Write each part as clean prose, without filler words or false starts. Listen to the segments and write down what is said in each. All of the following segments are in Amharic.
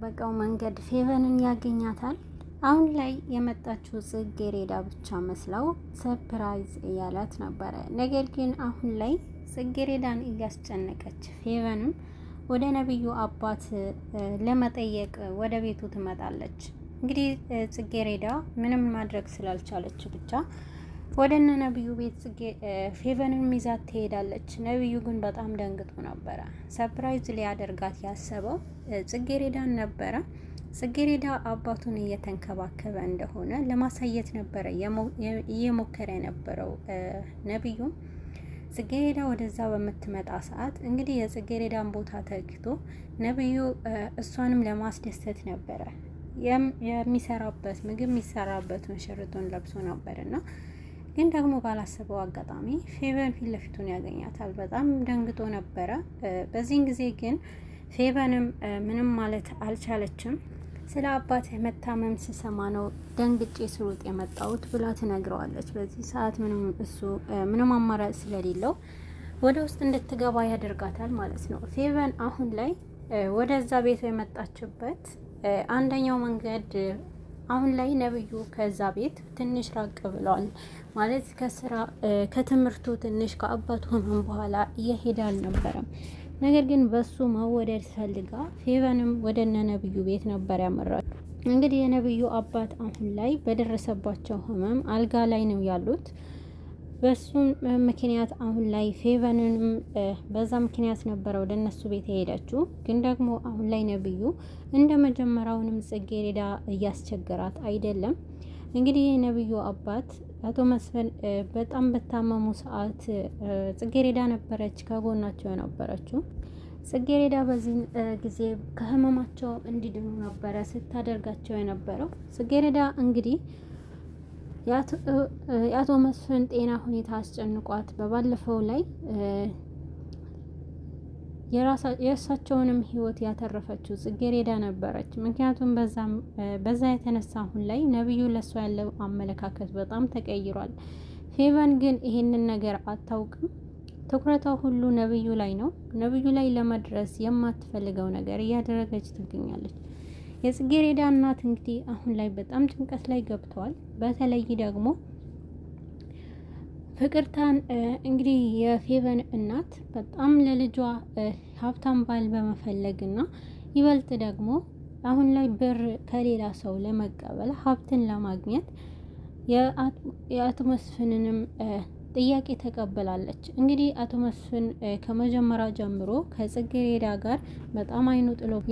ባልጠበቀው መንገድ ፌቨንን ያገኛታል። አሁን ላይ የመጣችው ጽጌረዳ ብቻ መስለው ሰርፕራይዝ እያላት ነበረ። ነገር ግን አሁን ላይ ጽጌረዳን እያስጨነቀች ፌቨንም ወደ ነብዩ አባት ለመጠየቅ ወደ ቤቱ ትመጣለች። እንግዲህ ጽጌረዳ ምንም ማድረግ ስላልቻለች ብቻ ወደ ነብዩ ቤት ፌቨንን ይዛት ትሄዳለች። ነብዩ ግን በጣም ደንግጦ ነበረ። ሰርፕራይዝ ሊያደርጋት ያሰበው ጽጌረዳን ነበረ። ጽጌረዳ አባቱን እየተንከባከበ እንደሆነ ለማሳየት ነበረ እየሞከረ የነበረው ነብዩ። ጽጌረዳ ወደዛ በምትመጣ ሰዓት እንግዲህ የጽጌረዳን ቦታ ተክቶ ነብዩ እሷንም ለማስደሰት ነበረ የሚሰራበት ምግብ የሚሰራበትን ሽርጡን ለብሶ ነበርና ግን ደግሞ ባላሰበው አጋጣሚ ፌቨን ፊት ለፊቱን ያገኛታል። በጣም ደንግጦ ነበረ። በዚህን ጊዜ ግን ፌቨንም ምንም ማለት አልቻለችም። ስለ አባት መታመም ስሰማ ነው ደንግጬ ስሩጥ የመጣሁት ብላ ትነግረዋለች። በዚህ ሰዓት ምንም አማራጭ ስለሌለው ወደ ውስጥ እንድትገባ ያደርጋታል ማለት ነው። ፌቨን አሁን ላይ ወደዛ ቤቱ የመጣችበት አንደኛው መንገድ አሁን ላይ ነብዩ ከዛ ቤት ትንሽ ራቅ ብሏል ማለት ከትምህርቱ ትንሽ ከአባቱ ህመም በኋላ እየሄደ አልነበረም። ነገር ግን በሱ መወደድ ፈልጋ ፌቨንም ወደ ነብዩ ቤት ነበር ያመራል። እንግዲህ የነብዩ አባት አሁን ላይ በደረሰባቸው ህመም አልጋ ላይ ነው ያሉት። በሱም ምክንያት አሁን ላይ ፌቨንንም በዛ ምክንያት ነበረ ወደ እነሱ ቤት የሄደችው። ግን ደግሞ አሁን ላይ ነብዩ እንደ መጀመሪያውንም ጽጌረዳ እያስቸገራት አይደለም። እንግዲህ የነብዩ አባት አቶ መስፍን በጣም በታመሙ ሰዓት ጽጌረዳ ነበረች ከጎናቸው የነበረችው። ጽጌረዳ በዚህ ጊዜ ከህመማቸው እንዲድኑ ነበረ ስታደርጋቸው የነበረው። ጽጌረዳ እንግዲህ የአቶ መስፍን ጤና ሁኔታ አስጨንቋት በባለፈው ላይ የእሳቸውንም ህይወት ያተረፈችው ጽጌረዳ ነበረች። ምክንያቱም በዛ የተነሳ አሁን ላይ ነብዩ ለሷ ያለው አመለካከት በጣም ተቀይሯል። ፌቨን ግን ይሄንን ነገር አታውቅም። ትኩረቷ ሁሉ ነብዩ ላይ ነው። ነብዩ ላይ ለመድረስ የማትፈልገው ነገር እያደረገች ትገኛለች። የጽጌረዳ እናት እንግዲህ አሁን ላይ በጣም ጭንቀት ላይ ገብተዋል። በተለይ ደግሞ ፍቅርታን እንግዲህ የፌቨን እናት በጣም ለልጇ ሀብታም ባል በመፈለግና ይበልጥ ደግሞ አሁን ላይ ብር ከሌላ ሰው ለመቀበል ሀብትን ለማግኘት የአቶ መስፍንንም ጥያቄ ተቀበላለች። እንግዲህ አቶ መስፍን ከመጀመሪያ ጀምሮ ከጽጌረዳ ጋር በጣም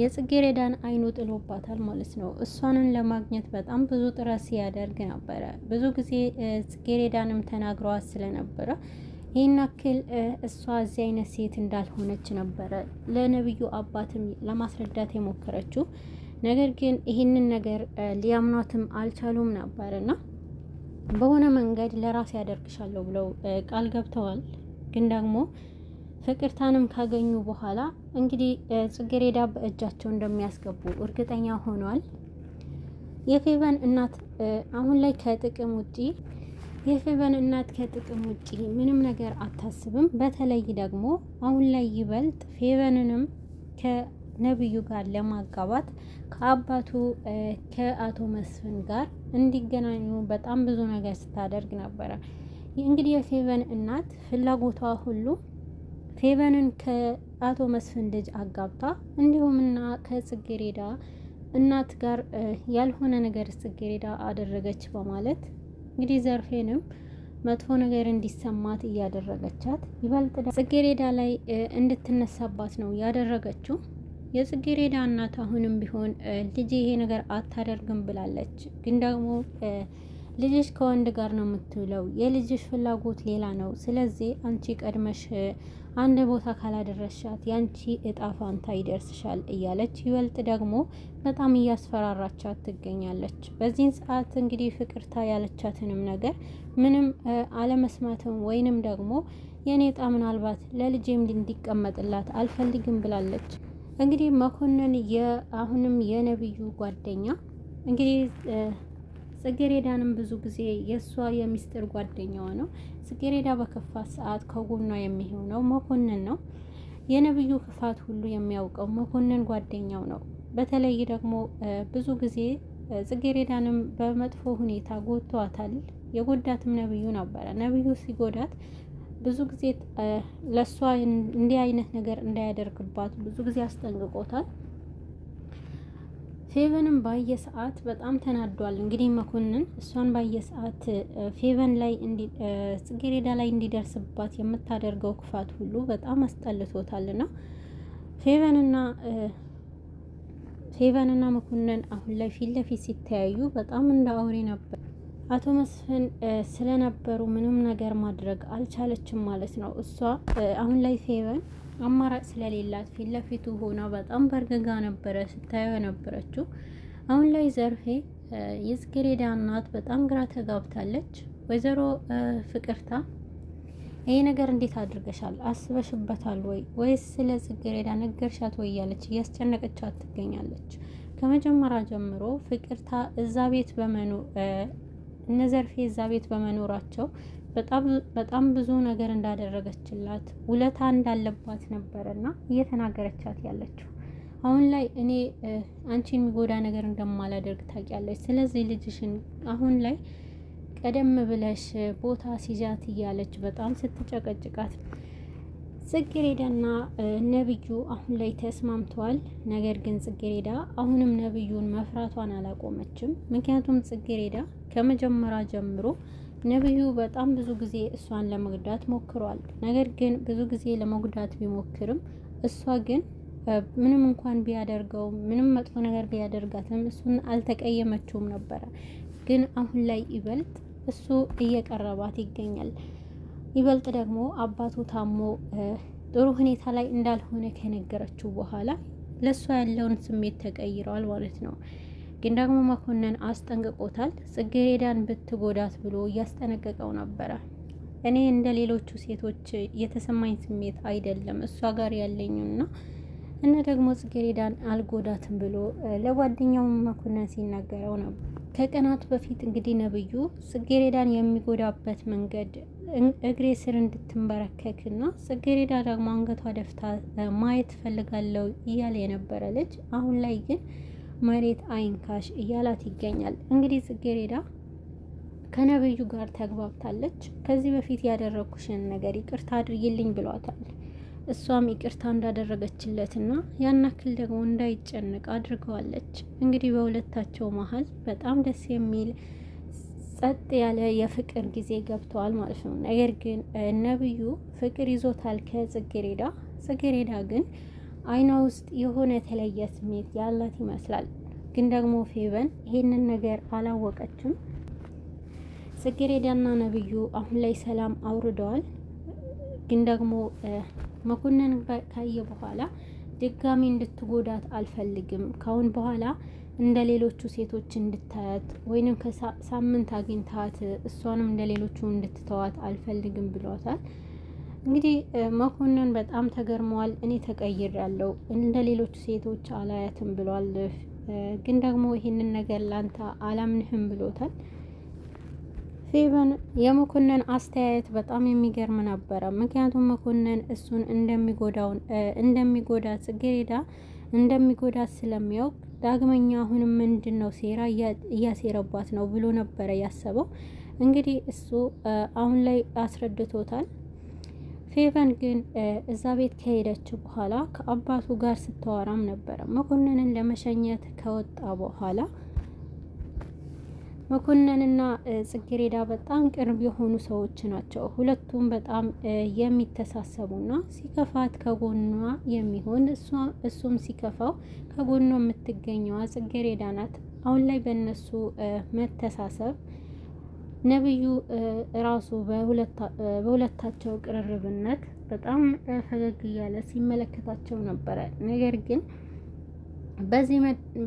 የጽጌረዳን አይኑ ጥሎባታል ማለት ነው። እሷንን ለማግኘት በጣም ብዙ ጥረት ሲያደርግ ነበረ። ብዙ ጊዜ ጽጌረዳንም ተናግረዋት ስለነበረ ይህን ያክል እሷ እዚህ አይነት ሴት እንዳልሆነች ነበረ ለነብዩ አባትም ለማስረዳት የሞከረችው። ነገር ግን ይህንን ነገር ሊያምኗትም አልቻሉም ነበርና በሆነ መንገድ ለራስ ያደርግሻለሁ ብለው ቃል ገብተዋል። ግን ደግሞ ፍቅርታንም ካገኙ በኋላ እንግዲህ ጽጌረዳ በእጃቸው እንደሚያስገቡ እርግጠኛ ሆኗል። የፌቨን እናት አሁን ላይ ከጥቅም ውጪ ምንም ነገር አታስብም። በተለይ ደግሞ አሁን ላይ ይበልጥ ፌቨንንም ከነብዩ ጋር ለማጋባት ከአባቱ ከአቶ መስፍን ጋር እንዲገናኙ በጣም ብዙ ነገር ስታደርግ ነበረ። እንግዲህ የፌቨን እናት ፍላጎቷ ሁሉ ፌቨንን ከአቶ መስፍን ልጅ አጋብታ እንዲሁምና ከጽጌረዳ እናት ጋር ያልሆነ ነገር ጽጌረዳ አደረገች በማለት እንግዲህ ዘርፌንም መጥፎ ነገር እንዲሰማት እያደረገቻት ይበልጥ ጽጌረዳ ላይ እንድትነሳባት ነው ያደረገችው። የጽጌረዳ እናት አሁንም ቢሆን ልጅ ይሄ ነገር አታደርግም ብላለች። ግን ደግሞ ልጅሽ ከወንድ ጋር ነው የምትውለው፣ የልጅሽ ፍላጎት ሌላ ነው። ስለዚህ አንቺ ቀድመሽ አንድ ቦታ ካላደረሻት ያንቺ እጣ ፋንታ ይደርስሻል እያለች ይበልጥ ደግሞ በጣም እያስፈራራቻት ትገኛለች። በዚህን ሰዓት እንግዲህ ፍቅርታ ያለቻትንም ነገር ምንም አለመስማትም ወይንም ደግሞ የኔ እጣ ምናልባት ለልጄም እንዲቀመጥላት አልፈልግም ብላለች። እንግዲህ መኮንን አሁንም የነብዩ ጓደኛ እንግዲህ ጽጌረዳንም ብዙ ጊዜ የእሷ የሚስጥር ጓደኛዋ ነው። ጽጌረዳ በከፋት ሰዓት ከጎኗ የሚሆነው መኮንን ነው። የነብዩ ክፋት ሁሉ የሚያውቀው መኮንን ጓደኛው ነው። በተለይ ደግሞ ብዙ ጊዜ ጽጌሬዳንም በመጥፎ ሁኔታ ጎድቷታል። የጎዳትም ነብዩ ነበረ። ነብዩ ሲጎዳት ብዙ ጊዜ ለሷ እንዲህ አይነት ነገር እንዳያደርግባት ብዙ ጊዜ አስጠንቅቆታል። ፌቨንም ባየ ሰዓት በጣም ተናዷል። እንግዲህ መኮንን እሷን ባየ ሰዓት ፌቨን ላይ ጽጌሬዳ ላይ እንዲደርስባት የምታደርገው ክፋት ሁሉ በጣም አስጠልቶታልና ፌቨንና መኮንን አሁን ላይ ፊት ለፊት ሲተያዩ በጣም እንደ አውሬ ነበር። አቶ መስፍን ስለነበሩ ምንም ነገር ማድረግ አልቻለችም ማለት ነው። እሷ አሁን ላይ ፌቨን አማራጭ ስለሌላት ፊት ለፊቱ ሆና በጣም በርግጋ ነበረ ስታየው የነበረችው። አሁን ላይ ዘርፌ የጽጌሬዳ እናት በጣም ግራ ተጋብታለች። ወይዘሮ ፍቅርታ ይሄ ነገር እንዴት አድርገሻል? አስበሽበታል ወይ? ወይስ ስለ ጽጌሬዳ ነገርሻት ወይ? እያለች እያስጨነቀቻት ትገኛለች። ከመጀመሪያ ጀምሮ ፍቅርታ እዛ ቤት እነ ዘርፌ እዛ ቤት በመኖራቸው በጣም ብዙ ነገር እንዳደረገችላት ውለታ እንዳለባት ነበረና እየተናገረቻት ያለችው። አሁን ላይ እኔ አንቺን የሚጎዳ ነገር እንደማላደርግ ታውቂያለች። ስለዚህ ልጅሽን አሁን ላይ ቀደም ብለሽ ቦታ ሲጃት እያለች በጣም ስትጨቀጭቃት፣ ጽጌሬዳና ነብዩ አሁን ላይ ተስማምተዋል። ነገር ግን ጽጌሬዳ አሁንም ነብዩን መፍራቷን አላቆመችም። ምክንያቱም ጽጌሬዳ ከመጀመሪያ ጀምሮ ነብዩ በጣም ብዙ ጊዜ እሷን ለመጉዳት ሞክሯል። ነገር ግን ብዙ ጊዜ ለመጉዳት ቢሞክርም እሷ ግን ምንም እንኳን ቢያደርገው ምንም መጥፎ ነገር ቢያደርጋትም እሱን አልተቀየመችውም ነበረ። ግን አሁን ላይ ይበልጥ እሱ እየቀረባት ይገኛል። ይበልጥ ደግሞ አባቱ ታሞ ጥሩ ሁኔታ ላይ እንዳልሆነ ከነገረችው በኋላ ለእሷ ያለውን ስሜት ተቀይረዋል ማለት ነው። ግን ደግሞ መኮንን አስጠንቅቆታል። ጽጌሬዳን ብትጎዳት ብሎ እያስጠነቀቀው ነበረ። እኔ እንደ ሌሎቹ ሴቶች የተሰማኝ ስሜት አይደለም እሷ ጋር ያለኝና እና ደግሞ ጽጌሬዳን አልጎዳትም ብሎ ለጓደኛው መኮንን ሲናገረው ነበር። ከቀናት በፊት እንግዲህ ነብዩ ጽጌሬዳን የሚጎዳበት መንገድ እግሬ ስር እንድትንበረከክና ጽጌሬዳ ደግሞ አንገቷ ደፍታ ማየት ፈልጋለሁ እያለ የነበረ ልጅ አሁን ላይ ግን መሬት አይንካሽ እያላት ይገኛል። እንግዲህ ጽጌሬዳ ከነብዩ ጋር ተግባብታለች። ከዚህ በፊት ያደረኩሽን ነገር ይቅርታ አድርጊልኝ ብሏታል። እሷም ይቅርታ እንዳደረገችለትና ያን ያክል ደግሞ እንዳይጨነቅ አድርገዋለች። እንግዲህ በሁለታቸው መሀል በጣም ደስ የሚል ጸጥ ያለ የፍቅር ጊዜ ገብተዋል ማለት ነው። ነገር ግን ነብዩ ፍቅር ይዞታል ከጽጌሬዳ። ጽጌሬዳ ግን አይኗ ውስጥ የሆነ የተለየ ስሜት ያላት ይመስላል። ግን ደግሞ ፌቨን ይሄንን ነገር አላወቀችም። ጽጌሬዳና ነብዩ አሁን ላይ ሰላም አውርደዋል። ግን ደግሞ መኮንን ካየ በኋላ ድጋሚ እንድትጎዳት አልፈልግም፣ ካሁን በኋላ እንደ ሌሎቹ ሴቶች እንድታያት ወይንም ከሳምንት አግኝታት እሷንም እንደ ሌሎቹ እንድትተዋት አልፈልግም ብሏታል። እንግዲህ መኮንን በጣም ተገርመዋል። እኔ ተቀይሬያለሁ፣ እንደ ሌሎቹ ሴቶች አላያትም ብሏል። ግን ደግሞ ይህንን ነገር ላንተ አላምንህም ብሎታል። ፌቨን የመኮንን አስተያየት በጣም የሚገርም ነበረ። ምክንያቱም መኮንን እሱን እንደሚጎዳት ጽጌሬዳ እንደሚጎዳት ስለሚያውቅ ዳግመኛ አሁንም ምንድን ነው ሴራ እያሴረባት ነው ብሎ ነበረ ያሰበው። እንግዲህ እሱ አሁን ላይ አስረድቶታል። ፌቨን ግን እዛ ቤት ከሄደች በኋላ ከአባቱ ጋር ስተዋራም ነበረ። መኮንንን ለመሸኘት ከወጣ በኋላ መኮንንና ጽጌሬዳ በጣም ቅርብ የሆኑ ሰዎች ናቸው። ሁለቱም በጣም የሚተሳሰቡና ሲከፋት ከጎኗ የሚሆን እሱም ሲከፋው ከጎኗ የምትገኘዋ ጽጌሬዳ ናት። አሁን ላይ በእነሱ መተሳሰብ ነብዩ ራሱ በሁለታቸው ቅርርብነት በጣም ፈገግ እያለ ሲመለከታቸው ነበረ። ነገር ግን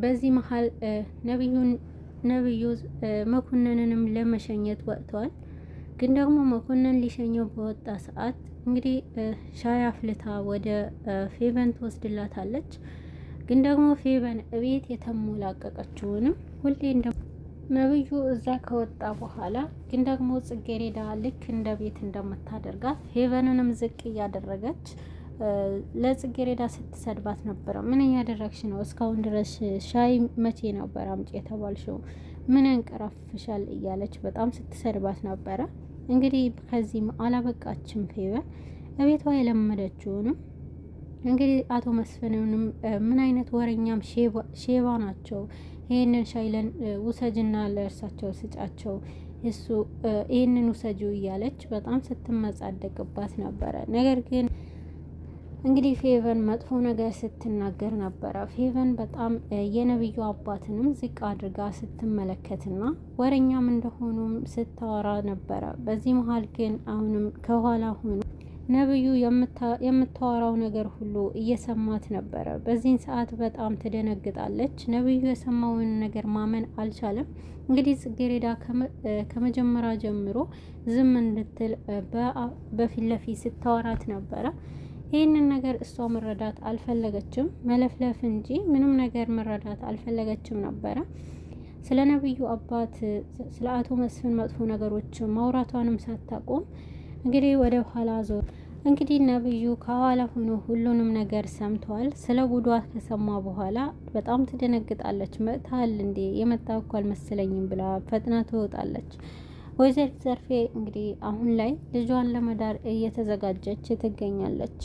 በዚህ መሀል ነብዩ መኮንንንም ለመሸኘት ወጥተዋል። ግን ደግሞ መኮንን ሊሸኘው በወጣ ሰዓት እንግዲህ ሻይ አፍልታ ወደ ፌቨን ትወስድላታለች። ግን ደግሞ ፌቨን እቤት የተሞላቀቀችውንም ሁሌ ነብዩ እዛ ከወጣ በኋላ ግን ደግሞ ጽጌሬዳ ልክ እንደ ቤት እንደምታደርጋት ፌቨንንም ዝቅ እያደረገች ለጽጌሬዳ ስትሰድባት ነበረ። ምን እያደረግሽ ነው? እስካሁን ድረስ ሻይ መቼ ነበር አምጪ የተባልሽው? ምን ያንቀራፍሻል? እያለች በጣም ስትሰድባት ነበረ። እንግዲህ ከዚህም አላበቃችም። ፌቨን በቤቷ የለመደችውንም እንግዲህ አቶ መስፍንንም ምን አይነት ወረኛም ሼባ ናቸው፣ ይህንን ሻይለን ውሰጅና ለእርሳቸው ስጫቸው፣ እሱ ይህንን ውሰጁ እያለች በጣም ስትመጻደቅባት ነበረ። ነገር ግን እንግዲህ ፌቨን መጥፎ ነገር ስትናገር ነበረ። ፌቨን በጣም የነብዩ አባትንም ዝቅ አድርጋ ስትመለከትና ወረኛም እንደሆኑም ስታወራ ነበረ። በዚህ መሀል ግን አሁንም ከኋላ ሆኖ ነብዩ የምታወራው ነገር ሁሉ እየሰማት ነበረ። በዚህን ሰዓት በጣም ትደነግጣለች። ነብዩ የሰማውን ነገር ማመን አልቻለም። እንግዲህ ጽጌሬዳ ከመጀመሪያ ጀምሮ ዝም እንድትል በፊት ለፊት ስታወራት ነበረ። ይህንን ነገር እሷ መረዳት አልፈለገችም፣ መለፍለፍ እንጂ ምንም ነገር መረዳት አልፈለገችም ነበረ። ስለ ነብዩ አባት ስለ አቶ መስፍን መጥፎ ነገሮች ማውራቷንም ሳታቆም እንግዲህ ወደ ኋላ ዞር። እንግዲህ ነብዩ ከኋላ ሆኖ ሁሉንም ነገር ሰምቷል። ስለ ጉዷት ከሰማ በኋላ በጣም ትደነግጣለች። መጥታል እንዴ? የመጣ እኮ አልመሰለኝም ብላ ፈጥና ትወጣለች። ወይዘሪት ዘርፌ እንግዲህ አሁን ላይ ልጇን ለመዳር እየተዘጋጀች ትገኛለች።